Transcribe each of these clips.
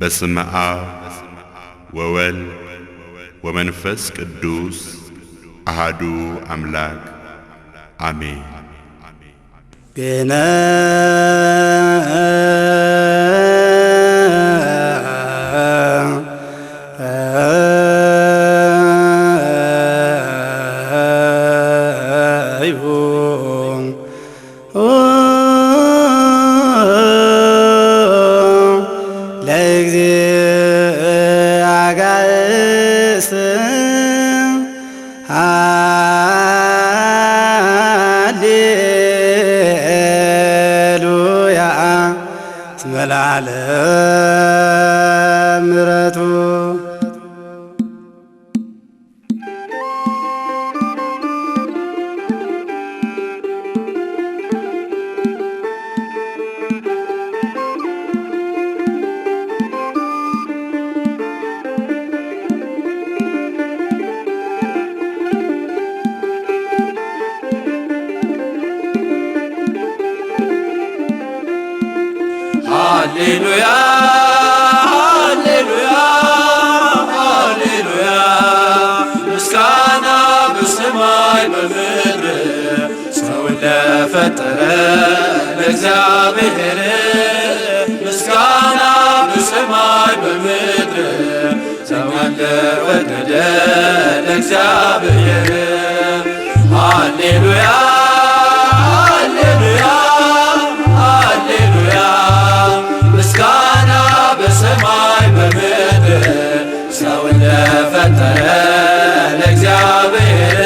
በስመ አብ ወወልድ ወመንፈስ ቅዱስ አሐዱ አምላክ አሜን። ገና ለዓለም ምሕረቱ ሃሌሉያ ሃሌሉያ ሃሌሉያ ምስጋና በሰማይ በምድር ሰውን ለፈጠረ ለእግዚአብሔር ምስጋና በሰማይ በምድር ሰውን ለወደደ ለእግዚአብሔር ሃሌሉያ ሃሌሉያ ሃሌሉያ ምስጋና በሰማይ በምድር ሰውን ለፈጠረ ለእግዚአብሔር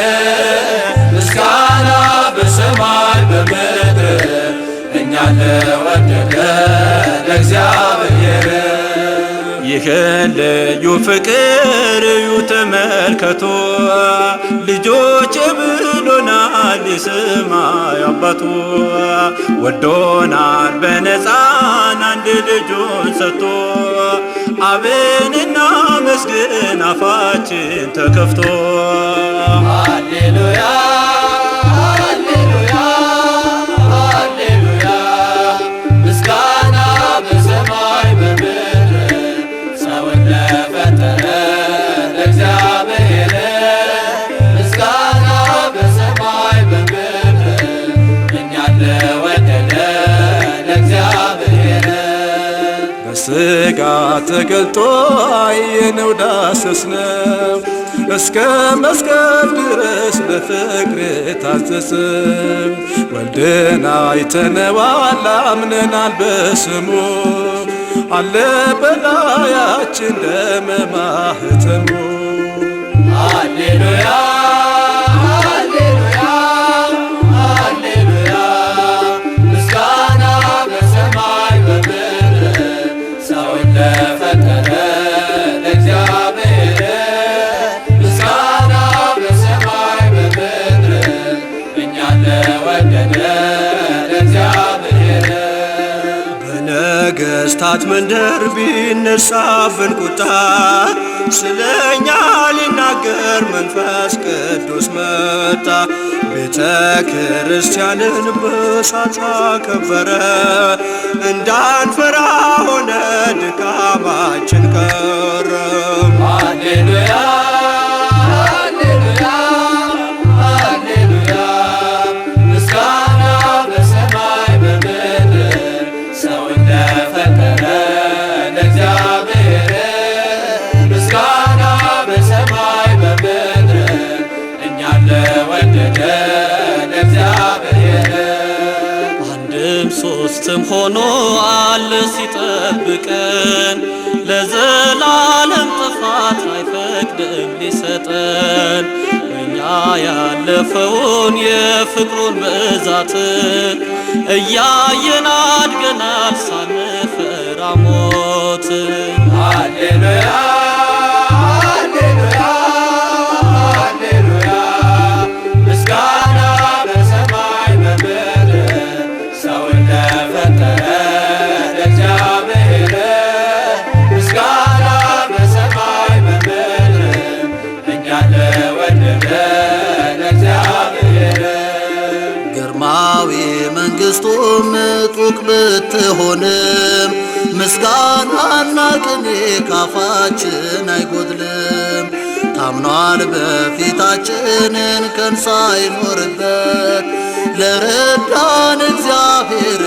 ምስጋና በሰማይ በምድር እኛን ለወደደ ለእግዚአብሔር ይህን ልዩ ፍቅር እዩ ተመልከቱ ልጆች ብሎናል የሰማይ አባቱ ወዶናል በነፃን አንድ ልጁን ሰጥቶ አብን እናመስግን አፋችን ተከፍቶ ሃሌሉያ ሃሌሉያ ሃሌሉያ ምስጋና በሰማይ በምድር ሰውን ለፈጠረ ለእግዚአብሔር ምስጋና በሰማይ በምድር እኛን ለወደደ ለእግዚአብሔር በሥጋ ተገልጦ አየነው ዳሰስነው እስከ መስቀል ድረስ በፍቅር ታዘዝን ወልድን አይተነዋል አምነናል በስሙ አለ በላያችን ደመ ማኅተሙ ሃሌሉያ ሃሌሉያ ሃሌሉያ ምስጋና በሰማይ በምድር ሰውን ለፈጠረ ለእግዚአብሔር ምስጋና በሰማይ በምድር እኛን ለወደደ ለእግዚአብሔር በነገሥታት መንደር ቢነሳብን ቁጣ ስለኛ ሊናገር መንፈስ ቅዱስ መጣ ቤተ ክርስቲያንን በእሳት አከበረ እንዳንፈራ ሆነ ድካማችን ቀረ ሃሌሉያ ሃሌሉያ ሃሌሉያ ምስጋና በሰማይ በምድር ሰውን ለፈጠረ ለእግዚአብሔር ምስጋና በሰማይ በምድር እኛን ለወደደ ለእግዚአብሔር አንድም ሦስትም ሆኖ አለ ሲጠብቀን ለዘላለም ጥፋት አይፈቅድም ሊሰጠን እኛ ያለፈውን የፍቅሩን ብዛት እያየን አድገናል ሳንፈራ ሞት ሃሌሉያ ሃሌሉያ ሃሌሉያ ምስጋና በሰማይ በምድር ሰውን ለፈጠረ ለእግዚአብሔር ምስጋና በሰማይ በምድር እኛን ለወደደ ለእግዚአብሔር ግርማዊ መንግሥቱ ምጡቅ ብትሆንም ምስጋናን ምስጋናና ቅኔ ካፋችን አይጎድልም። ታምኗል በፊታችን እንከን ሳይኖርበት ለረዳን እግዚአብሔር